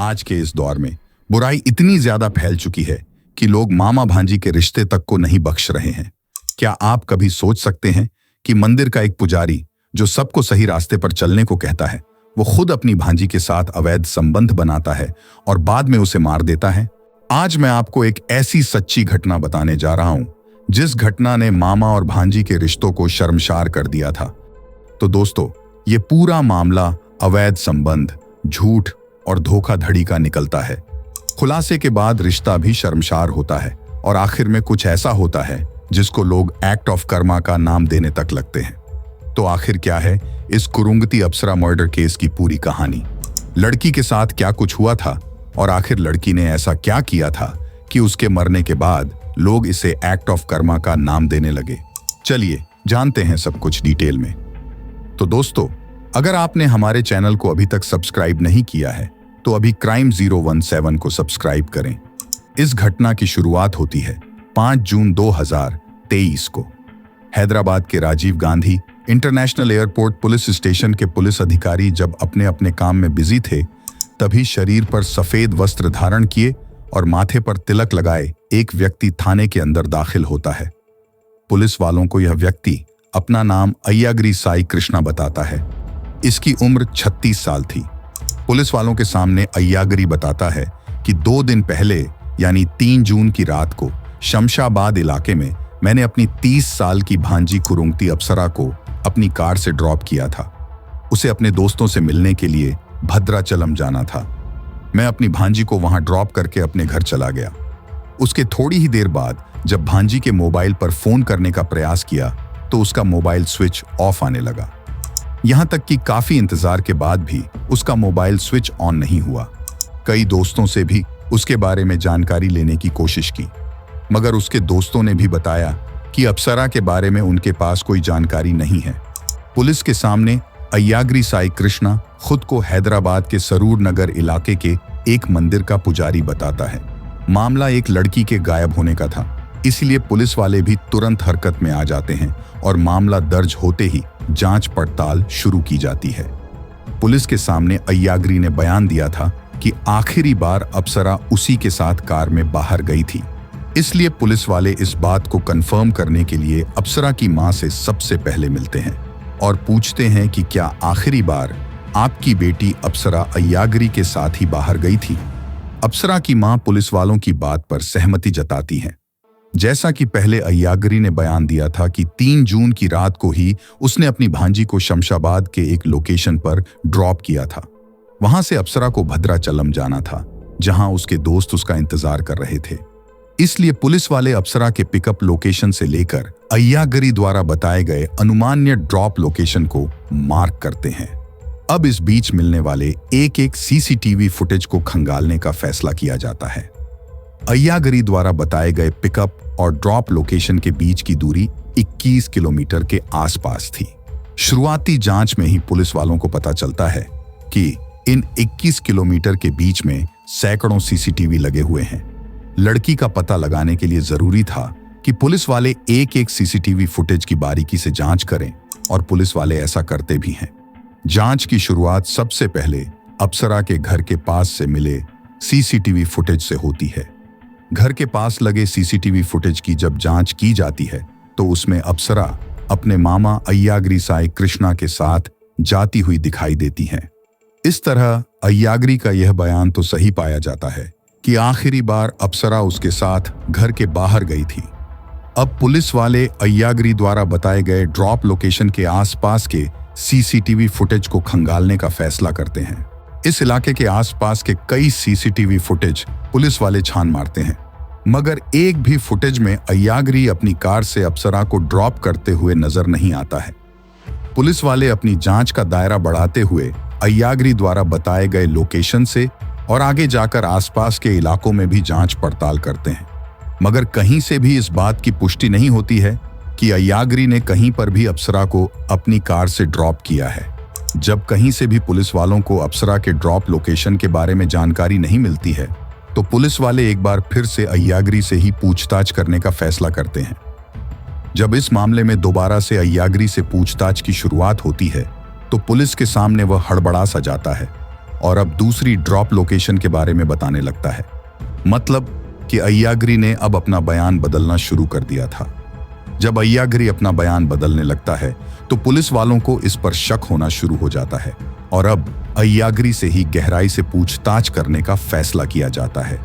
आज के इस दौर में बुराई इतनी ज्यादा फैल चुकी है कि लोग मामा भांजी के रिश्ते तक को नहीं बख्श रहे हैं। क्या आप कभी सोच सकते हैं कि मंदिर का एक पुजारी जो सबको सही रास्ते पर चलने को कहता है, वो खुद अपनी भांजी के साथ अवैध संबंध बनाता है और बाद में उसे मार देता है। आज मैं आपको एक ऐसी सच्ची घटना बताने जा रहा हूं जिस घटना ने मामा और भांजी के रिश्तों को शर्मसार कर दिया था। तो दोस्तों, ये पूरा मामला अवैध संबंध, झूठ और धोखाधड़ी का निकलता है। खुलासे के बाद रिश्ता भी शर्मसार होता है और आखिर में कुछ ऐसा होता है जिसको लोग एक्ट ऑफ कर्मा का नाम देने तक लगते हैं। तो आखिर क्या है इस कुरुंगती अप्सरा मर्डर केस की पूरी कहानी? लड़की के साथ क्या कुछ हुआ था और आखिर लड़की ने ऐसा क्या किया था कि उसके मरने के बाद लोग इसे एक्ट ऑफ कर्मा का नाम देने लगे? चलिए जानते हैं सब कुछ डिटेल में। तो दोस्तों, अगर आपने हमारे चैनल को अभी तक सब्सक्राइब नहीं किया है तो अभी क्राइम 017 को सब्सक्राइब करें। इस घटना की शुरुआत होती है 5 जून 2023 को। हैदराबाद के Rajiv Gandhi international airport police station के पुलिस अधिकारी जब अपने अपने काम में बिजी थे, तभी शरीर पर सफेद वस्त्र धारण किए और माथे पर तिलक लगाए एक व्यक्ति थाने के अंदर दाखिल होता है। पुलिस वालों को यह व्यक्ति अपना नाम अय्यागिरी साई कृष्णा बताता है। इसकी उम्र 36 साल थी। पुलिस वालों के सामने अय्यागिरी बताता है कि 2 दिन पहले यानी 3 जून की रात को शमशाबाद इलाके में मैंने अपनी 30 साल की भांजी कुरुंगती अप्सरा को अपनी कार से ड्रॉप किया था। उसे अपने दोस्तों से मिलने के लिए भद्राचलम जाना था। मैं अपनी भांजी को वहां ड्रॉप करके अपने घर चला गया। उसके थोड़ी ही देर बाद जब भांजी के मोबाइल पर फोन करने का प्रयास किया तो उसका मोबाइल स्विच ऑफ आने लगा। यहां तक कि काफी इंतजार के बाद भी उसका मोबाइल स्विच ऑन नहीं हुआ। कई दोस्तों से भी उसके बारे में जानकारी लेने की कोशिश की, मगर उसके दोस्तों ने भी बताया कि अप्सरा के बारे में उनके पास कोई जानकारी नहीं है। पुलिस के सामने अय्यागिरी साई कृष्णा खुद को हैदराबाद के सरूर नगर इलाके के एक मंदिर का पुजारी बताता है। मामला एक लड़की के गायब होने का था, इसलिए पुलिस वाले भी तुरंत हरकत में आ जाते हैं और मामला दर्ज होते ही जांच पड़ताल शुरू की जाती है। पुलिस के सामने अय्यागिरी ने बयान दिया था कि आखिरी बार अप्सरा उसी के साथ कार में बाहर गई थी। इसलिए पुलिस वाले इस बात को कंफर्म करने के लिए अप्सरा की मां से सबसे पहले मिलते हैं और पूछते हैं कि क्या आखिरी बार आपकी बेटी अप्सरा अय्यागिरी के साथ ही बाहर गई थी? अप्सरा की मां पुलिस वालों की बात पर सहमति जताती हैं। जैसा कि पहले अय्यागिरी ने बयान दिया था कि 3 जून की रात को ही उसने अपनी भांजी को शमशाबाद के एक लोकेशन पर ड्रॉप किया था। वहां से अप्सरा को भद्राचलम जाना था, जहां उसके दोस्त उसका इंतजार कर रहे थे। इसलिए पुलिस वाले अप्सरा के पिकअप लोकेशन से लेकर अय्यागिरी द्वारा बताए गए अनुमान्य ड्रॉप लोकेशन को मार्क करते हैं। अब इस बीच मिलने वाले एक सीसीटीवी फुटेज को खंगालने का फैसला किया जाता है। अय्यागिरी द्वारा बताए गए पिकअप और ड्रॉप लोकेशन के बीच की दूरी 21 किलोमीटर के आसपास थी। शुरुआती जांच में ही पुलिस वालों को पता चलता है कि इन 21 किलोमीटर के बीच में सैकड़ों सीसीटीवी लगे हुए हैं। लड़की का पता लगाने के लिए जरूरी था कि पुलिस वाले एक सीसीटीवी फुटेज की बारीकी से जांच करें और पुलिस वाले ऐसा करते भी हैं। जांच की शुरुआत सबसे पहले अप्सरा के घर के पास से मिले सीसीटीवी फुटेज से होती है। घर के पास लगे सीसीटीवी फुटेज की जब जांच की जाती है तो उसमें अप्सरा अपने मामा अय्यागिरी साई कृष्णा के साथ जाती हुई दिखाई देती हैं। इस तरह अय्यागिरी का यह बयान तो सही पाया जाता है कि आखिरी बार अप्सरा उसके साथ घर के बाहर गई थी। अब पुलिस वाले अय्यागिरी द्वारा बताए गए ड्रॉप लोकेशन के आसपास के सीसीटीवी फुटेज को खंगालने का फैसला करते हैं। इस इलाके के आसपास के कई सीसीटीवी फुटेज पुलिस वाले छान मारते हैं, मगर एक भी फुटेज में अय्यागिरी अपनी कार से अप्सरा को ड्रॉप करते हुए नजर नहीं आता है। पुलिस वाले अपनी जांच का दायरा बढ़ाते हुए अय्यागिरी द्वारा बताए गए लोकेशन से और आगे जाकर आसपास के इलाकों में भी जांच पड़ताल करते हैं, मगर कहीं से भी इस बात की पुष्टि नहीं होती है कि अय्यागिरी ने कहीं पर भी अप्सरा को अपनी कार से ड्रॉप किया है। जब कहीं से भी पुलिस वालों को अप्सरा के ड्रॉप लोकेशन के बारे में जानकारी नहीं मिलती है तो पुलिस वाले एक बार फिर से अय्यागिरी से ही पूछताछ करने का फैसला करते हैं। जब इस मामले में दोबारा से अय्यागिरी से पूछताछ की शुरुआत होती है तो पुलिस के सामने वह हड़बड़ा सा जाता है और अब दूसरी ड्रॉप लोकेशन के बारे में बताने लगता है। मतलब कि अय्यागिरी ने अब अपना बयान बदलना शुरू कर दिया था। जब अय्यागिरी अपना बयान बदलने लगता है तो पुलिस वालों को इस पर शक होना शुरू हो जाता है और अब अय्यागिरी से ही गहराई से पूछताछ करने का फैसला किया जाता है।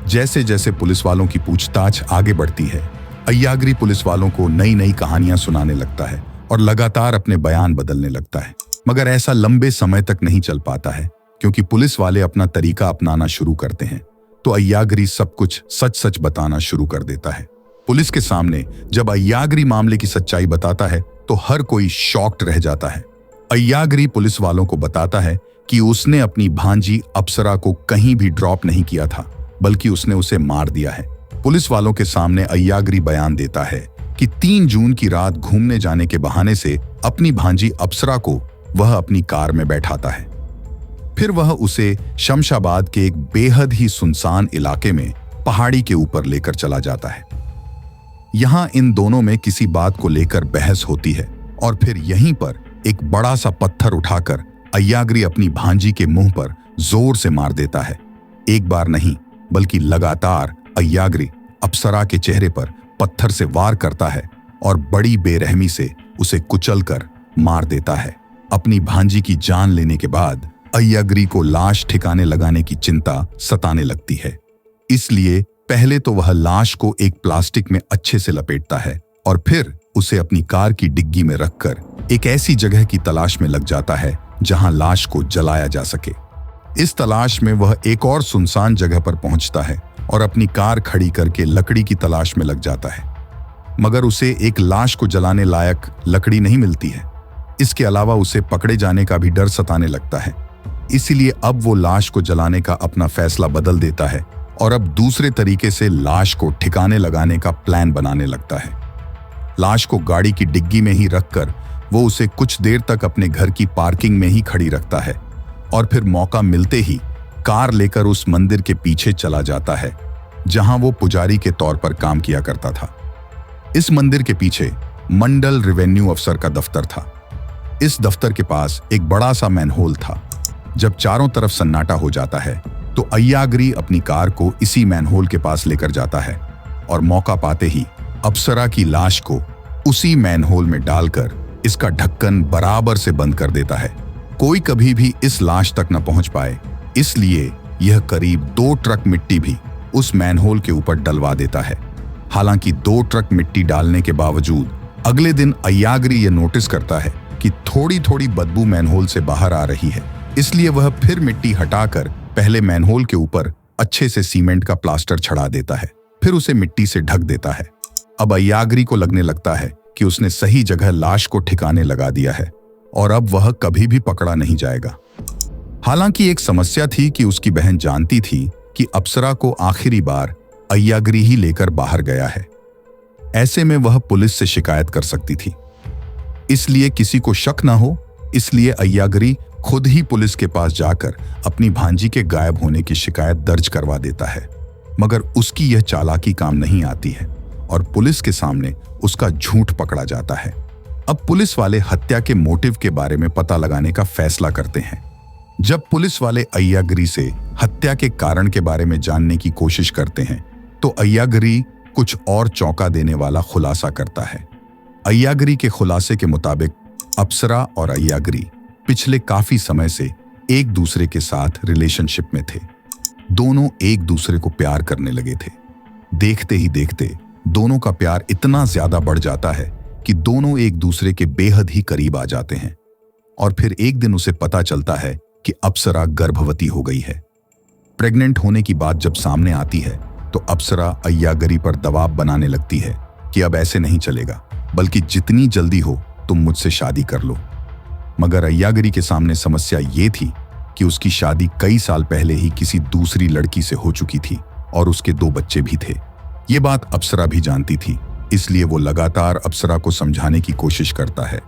जैसे जैसे पुलिस वालों की पूछताछ आगे बढ़ती है, अय्यागिरी पुलिस वालों को नई नई कहानियां सुनाने लगता है और लगातार अपने बयान बदलने लगता है। मगर ऐसा लंबे समय तक नहीं चल पाता है, क्योंकि पुलिस वाले अपना तरीका अपनाना शुरू करते हैं। तो अय्यागिरी सब कुछ सच सच बताना शुरू कर देता है। पुलिस के सामने जब अय्यागिरी मामले की सच्चाई बताता है तो हर कोई शॉक्ड रह जाता है। अय्यागिरी पुलिस वालों को बताता है कि उसने अपनी भांजी अप्सरा को कहीं भी ड्रॉप नहीं किया था, बल्कि उसने उसे मार दिया है। पुलिस वालों के सामने अय्यागिरी बयान देता है कि 3 जून की रात घूमने जाने के बहाने से अपनी भांजी अप्सरा को वह अपनी कार में बैठाता है। फिर वह उसे शमशाबाद के एक बेहद ही सुनसान इलाके में पहाड़ी के ऊपर लेकर चला जाता है। यहां इन दोनों में किसी बात को लेकर बहस होती है और फिर यहीं पर एक बड़ा सा पत्थर उठाकर अय्यागिरी अपनी भांजी के मुंह पर जोर से मार देता है। एक बार नहीं बल्कि लगातार अय्यागिरी अप्सरा के चेहरे पर पत्थर से वार करता है और बड़ी बेरहमी से उसे कुचलकर मार देता है। अपनी भांजी की जान लेने के बाद अय्यागिरी को लाश ठिकाने लगाने की चिंता सताने लगती है। इसलिए पहले तो वह लाश को एक प्लास्टिक में अच्छे से लपेटता है और फिर उसे अपनी कार की डिग्गी में रखकर एक ऐसी जगह की तलाश में लग जाता है जहां लाश को जलाया जा सके। इस तलाश में वह एक और सुनसान जगह पर पहुंचता है और अपनी कार खड़ी करके लकड़ी की तलाश में लग जाता है। मगर उसे एक लाश को जलाने लायक लकड़ी नहीं मिलती है। इसके अलावा उसे पकड़े जाने का भी डर सताने लगता है। इसीलिए अब वो लाश को जलाने का अपना फैसला बदल देता है और अब दूसरे तरीके से लाश को ठिकाने लगाने का प्लान बनाने लगता है। लाश को गाड़ी की डिग्गी में ही रखकर वो उसे कुछ देर तक अपने घर की पार्किंग में ही खड़ी रखता है और फिर मौका मिलते ही कार लेकर उस मंदिर के पीछे चला जाता है जहां वो पुजारी के तौर पर काम किया करता था। इस मंदिर के पीछे मंडल रेवेन्यू अफसर का दफ्तर था। इस दफ्तर के पास एक बड़ा सा मैनहोल था। जब चारों तरफ सन्नाटा हो जाता है तो अय्यागिरी अपनी कार को इसी मैनहोल के पास लेकर जाता है और मौका पाते ही अप्सरा की लाश को उसी मैनहोल में डालकर इसका ढक्कन बराबर से बंद कर देता है। कोई कभी भी इस लाश तक न पहुंच पाए, इसलिए यह करीब 2 ट्रक मिट्टी भी उस मैनहोल के ऊपर डलवा देता है। हालांकि 2 ट्रक मिट्टी डालने के बावजूद अगले दिन अय्यागिरी यह नोटिस करता है कि थोड़ी थोड़ी बदबू मैनहोल से बाहर आ रही है। इसलिए वह फिर मिट्टी हटाकर पहले मैनहोल के ऊपर अच्छे से सीमेंट का प्लास्टर चढ़ा देता है, फिर उसे मिट्टी से ढक देता है। अब अय्यागिरी को लगने लगता है कि उसने सही जगह लाश को ठिकाने लगा दिया है और अब वह कभी भी पकड़ा नहीं जाएगा। हालांकि एक समस्या थी कि उसकी बहन जानती थी कि अप्सरा को आखिरी बार अय्यागिरी ही लेकर बाहर गया है। ऐसे में वह पुलिस से शिकायत कर सकती थी। इसलिए किसी को शक न हो, इसलिए अय्यागिरी खुद ही पुलिस के पास जाकर अपनी भांजी के गायब होने की शिकायत दर्ज करवा देता है। मगर उसकी यह चालाकी काम नहीं आती है और पुलिस के सामने उसका झूठ पकड़ा जाता है। अब पुलिस वाले हत्या के मोटिव के बारे में पता लगाने का फैसला करते हैं। जब पुलिस वाले अय्यागिरी से हत्या के कारण के बारे में जानने की कोशिश करते हैं तो अय्यागिरी कुछ और चौंका देने वाला खुलासा करता है। अय्यागिरी के खुलासे के मुताबिक अप्सरा और अय्यागिरी पिछले काफी समय से एक दूसरे के साथ रिलेशनशिप में थे। दोनों एक दूसरे को प्यार करने लगे थे। देखते ही देखते दोनों का प्यार इतना ज्यादा बढ़ जाता है कि दोनों एक दूसरे के बेहद ही करीब आ जाते हैं। और फिर एक दिन उसे पता चलता है कि अप्सरा गर्भवती हो गई है। प्रेग्नेंट होने की बात जब सामने आती है तो अप्सरा अय्यागिरी पर दबाव बनाने लगती है कि अब ऐसे नहीं चलेगा, बल्कि जितनी जल्दी हो तुम मुझसे शादी कर लो। मगर अय्यागिरी के सामने समस्या ये थी कि उसकी शादी कई साल पहले ही किसी दूसरी लड़की से हो चुकी थी और उसके 2 बच्चे भी थे। ये बात अप्सरा भी जानती थी, इसलिए वो लगातार अप्सरा को समझाने की कोशिश करता है।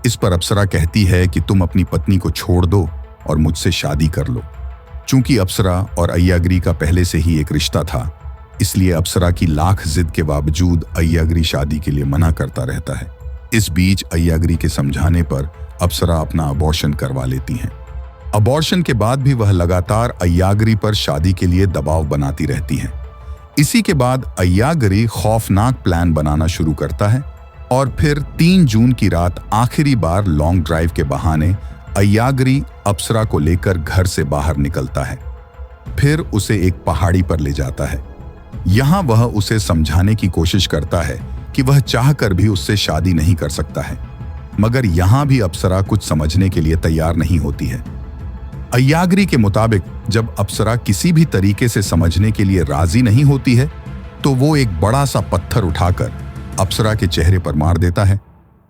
इस पर अप्सरा कहती है कि तुम अपनी पत्नी को छोड़ दो और मुझसे शादी कर लो। चूंकि अप्सरा और अय्यागिरी का पहले से ही एक रिश्ता था, इसलिए अप्सरा की लाख जिद के बावजूद अय्यागिरी शादी के लिए मना करता रहता है। इस बीच अय्यागिरी के समझाने पर अप्सरा अपना अबॉर्शन करवा लेती हैं। अबॉर्शन के बाद भी वह लगातार अय्यागरी पर शादी के लिए दबाव बनाती रहती हैं। इसी के बाद अय्यागरी खौफनाक प्लान बनाना शुरू करता है और फिर 3 जून की रात आखिरी बार लॉन्ग ड्राइव के बहाने अय्यागरी अप्सरा को लेकर घर से बाहर निकलता है। फिर उसे एक पहाड़ी पर ले जाता है। यहां वह उसे समझाने की कोशिश करता है कि वह चाहकर भी उससे शादी नहीं कर सकता है, मगर यहां भी अप्सरा कुछ समझने के लिए तैयार नहीं होती है। अय्यागरी के मुताबिक जब अप्सरा किसी भी तरीके से समझने के लिए राजी नहीं होती है तो वो एक बड़ा सा पत्थर उठाकर अप्सरा के चेहरे पर मार देता है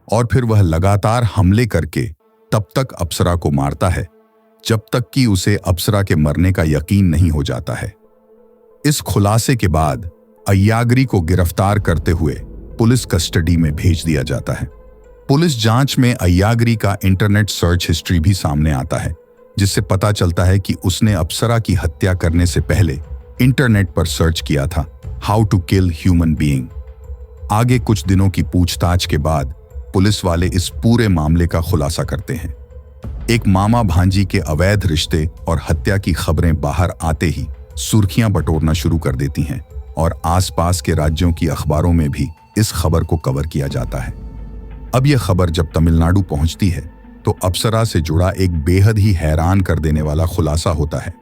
और फिर वह लगातार हमले करके तब तक अप्सरा को मारता है जब तक कि उसे अप्सरा के मरने का यकीन नहीं हो जाता है। इस खुलासे के बाद अय्यागरी को गिरफ्तार करते हुए पुलिस कस्टडी में भेज दिया जाता है। पुलिस जांच में अय्यागरी का इंटरनेट सर्च हिस्ट्री भी सामने आता है, जिससे पता चलता है कि उसने अप्सरा की हत्या करने से पहले इंटरनेट पर सर्च किया था how to kill human being. आगे कुछ दिनों की पूछताछ के बाद पुलिस वाले इस पूरे मामले का खुलासा करते हैं। एक मामा भांजी के अवैध रिश्ते और हत्या की खबरें बाहर आते ही सुर्खियां बटोरना शुरू कर देती हैं और आसपास के राज्यों की अखबारों में भी इस खबर को कवर किया जाता है। अब यह खबर जब तमिलनाडु पहुंचती है तो अप्सरा से जुड़ा एक बेहद ही हैरान कर देने वाला खुलासा होता है।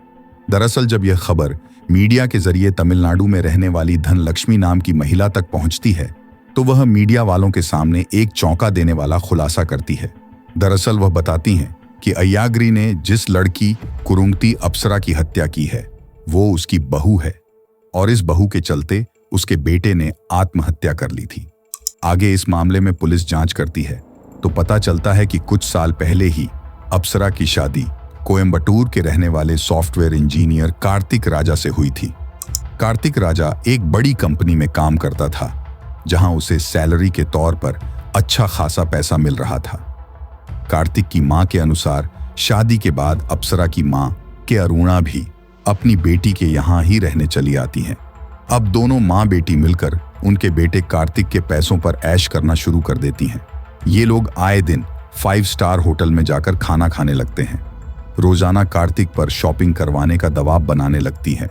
दरअसल जब यह खबर मीडिया के जरिए तमिलनाडु में रहने वाली धनलक्ष्मी नाम की महिला तक पहुंचती है तो वह मीडिया वालों के सामने एक चौंका देने वाला खुलासा करती है। दरअसल वह बताती हैं कि अय्यागरी ने जिस लड़की कुरुंगती अप्सरा की हत्या की है वो उसकी बहू है और इस बहू के चलते उसके बेटे ने आत्महत्या कर ली थी। आगे इस मामले में पुलिस जांच करती है तो पता चलता है कि कुछ साल पहले ही अप्सरा की शादी कोयम्बटूर के रहने वाले सॉफ्टवेयर इंजीनियर कार्तिक राजा से हुई थी। कार्तिक राजा एक बड़ी कंपनी में काम करता था जहां उसे सैलरी के तौर पर अच्छा खासा पैसा मिल रहा था। कार्तिक की मां के अनुसार शादी के बाद अप्सरा की मां के अरुणा भी अपनी बेटी के यहां ही रहने चली आती हैं। अब दोनों मां बेटी मिलकर उनके बेटे कार्तिक के पैसों पर ऐश करना शुरू कर देती हैं। ये लोग आए दिन 5 स्टार होटल में जाकर खाना खाने लगते हैं। रोजाना कार्तिक पर शॉपिंग करवाने का दबाव बनाने लगती हैं।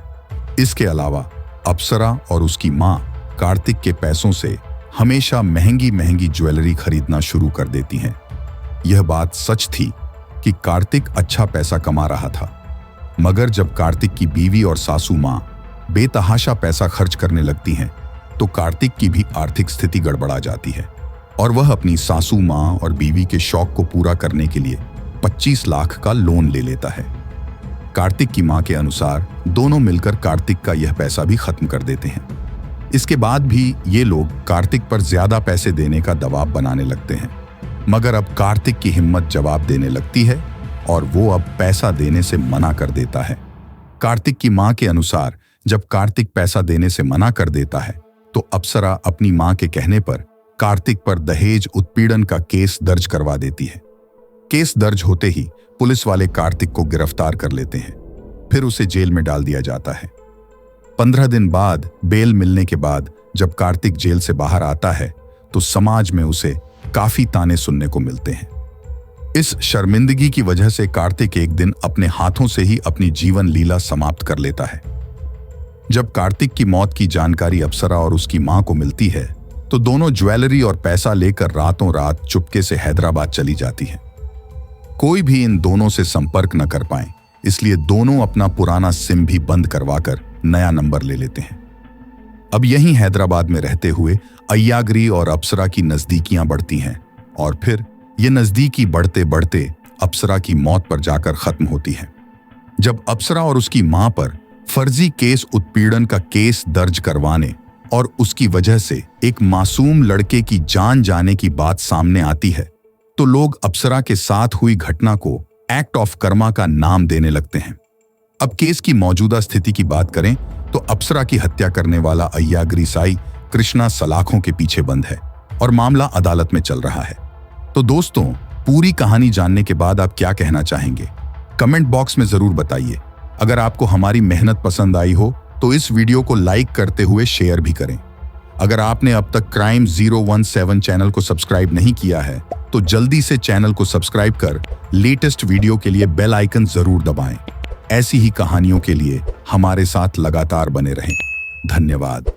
इसके अलावा अप्सरा और उसकी मां कार्तिक के पैसों से हमेशा महंगी महंगी ज्वेलरी खरीदना शुरू कर देती हैं। यह बात सच थी कि कार्तिक अच्छा पैसा कमा रहा था, मगर जब कार्तिक की बीवी और सासू मां बेतहाशा पैसा खर्च करने लगती हैं तो कार्तिक की भी आर्थिक स्थिति गड़बड़ा जाती है और वह अपनी सासू मां और बीवी के शौक को पूरा करने के लिए 25 लाख का लोन ले लेता है। कार्तिक की मां के अनुसार दोनों मिलकर कार्तिक का यह पैसा भी खत्म कर देते हैं। इसके बाद भी ये लोग कार्तिक पर ज्यादा पैसे देने का दबाव बनाने लगते हैं, मगर अब कार्तिक की हिम्मत जवाब देने लगती है और वो अब पैसा देने से मना कर देता है। कार्तिक की मां के अनुसार जब कार्तिक पैसा देने से मना कर देता है तो अप्सरा अपनी मां के कहने पर कार्तिक पर दहेज उत्पीड़न का केस दर्ज करवा देती है। केस दर्ज होते ही पुलिस वाले कार्तिक को गिरफ्तार कर लेते हैं, फिर उसे जेल में डाल दिया जाता है। 15 दिन बाद बेल मिलने के बाद जब कार्तिक जेल से बाहर आता है तो समाज में उसे काफी ताने सुनने को मिलते हैं। इस शर्मिंदगी की वजह से कार्तिक एक दिन अपने हाथों से ही अपनी जीवन लीला समाप्त कर लेता है। जब कार्तिक की मौत की जानकारी अप्सरा और उसकी मां को मिलती है तो दोनों ज्वेलरी और पैसा लेकर रातों रात चुपके से हैदराबाद चली जाती हैं। कोई भी इन दोनों से संपर्क न कर पाए, इसलिए दोनों अपना पुराना सिम भी बंद करवाकर नया नंबर ले लेते हैं। अब यहीं हैदराबाद में रहते हुए अय्यागरी और अप्सरा की नजदीकियां बढ़ती हैं और फिर ये नजदीकी बढ़ते बढ़ते अप्सरा की मौत पर जाकर खत्म होती है। जब अप्सरा और उसकी मां पर फर्जी केस उत्पीड़न का केस दर्ज करवाने और उसकी वजह से एक मासूम लड़के की जान जाने की बात सामने आती है तो लोग अप्सरा के साथ हुई घटना को एक्ट ऑफ कर्मा का नाम देने लगते हैं। अब केस की मौजूदा स्थिति की बात करें तो अप्सरा की हत्या करने वाला अय्यागरी साई कृष्णा सलाखों के पीछे बंद है और मामला अदालत में चल रहा है। तो दोस्तों, पूरी कहानी जानने के बाद आप क्या कहना चाहेंगे? कमेंट बॉक्स में जरूर बताइए। अगर आपको हमारी मेहनत पसंद आई हो तो इस वीडियो को लाइक करते हुए शेयर भी करें अगर आपने अब तक क्राइम 017 चैनल को सब्सक्राइब नहीं किया है तो जल्दी से चैनल को सब्सक्राइब कर लेटेस्ट वीडियो के लिए बेल आइकन जरूर दबाएं। ऐसी ही कहानियों के लिए हमारे साथ लगातार बने रहें। धन्यवाद।